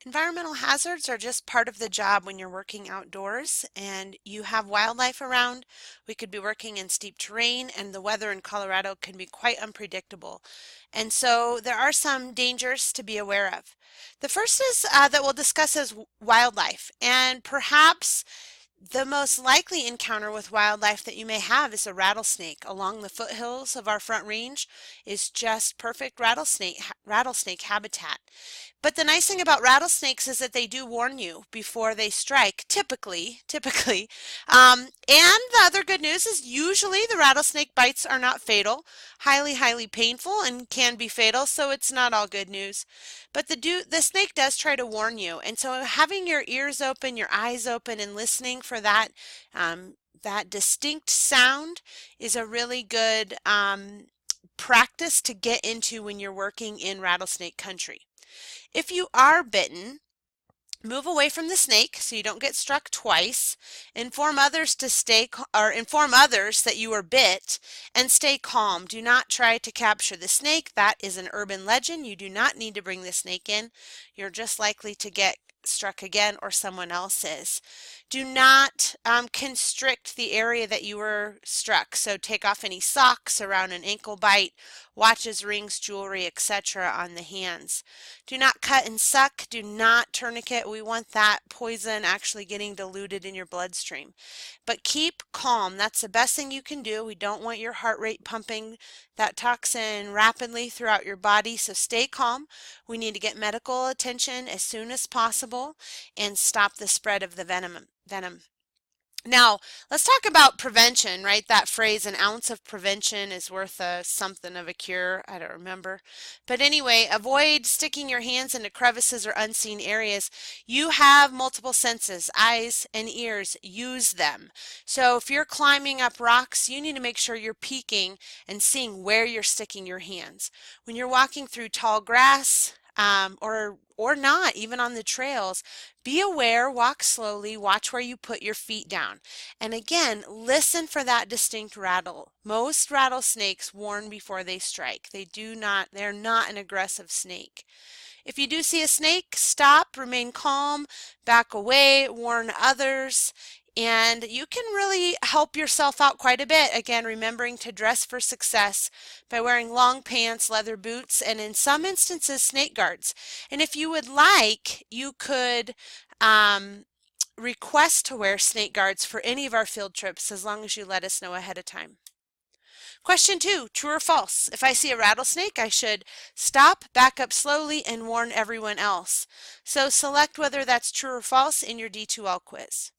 Environmental hazards are just part of the job when you're working outdoors and you have wildlife around. We could be working in steep terrain and the weather in Colorado can be quite unpredictable. And so there are some dangers to be aware of. The first is that we'll discuss is wildlife, and perhaps the most likely encounter with wildlife that you may have is a rattlesnake. Along the foothills of our Front Range is just perfect rattlesnake habitat. But the nice thing about rattlesnakes is that they do warn you before they strike, typically. And the other good news is usually the rattlesnake bites are not fatal, highly painful and can be fatal, so it's not all good news. But the snake does try to warn you, and so having your ears open, your eyes open, and listening for that distinct sound is a really good practice to get into when you're working in rattlesnake country. If you are bitten, move away from the snake so you don't get struck twice. Inform others that you are bit and stay calm. Do not try to capture the snake. That is an urban legend. You do not need to bring the snake in. You're just likely to get struck again or someone else is. Do not constrict the area that you were struck. So take off any socks around an ankle bite, watches, rings, jewelry, etc. on the hands. Do not cut and suck. Do not tourniquet. We want that poison actually getting diluted in your bloodstream. But keep calm. That's the best thing you can do. We don't want your heart rate pumping that toxin rapidly throughout your body. So stay calm. We need to get medical attention as soon as possible and stop the spread of the venom. Now, let's talk about prevention, right? That phrase, an ounce of prevention is worth something of a cure. I don't remember. But anyway, avoid sticking your hands into crevices or unseen areas. You have multiple senses, eyes and ears. Use them. So if you're climbing up rocks, you need to make sure you're peeking and seeing where you're sticking your hands. When you're walking through tall grass, or not, even on the trails, be aware, walk slowly, watch where you put your feet down. And again, listen for that distinct rattle. Most rattlesnakes warn before they strike. They're not an aggressive snake. If you do see a snake, stop, remain calm, back away, warn others. And you can really help yourself out quite a bit. Again, remembering to dress for success by wearing long pants, leather boots, and in some instances, snake guards. And if you would like, you could request to wear snake guards for any of our field trips as long as you let us know ahead of time. Question 2, true or false? If I see a rattlesnake, I should stop, back up slowly, and warn everyone else. So select whether that's true or false in your D2L quiz.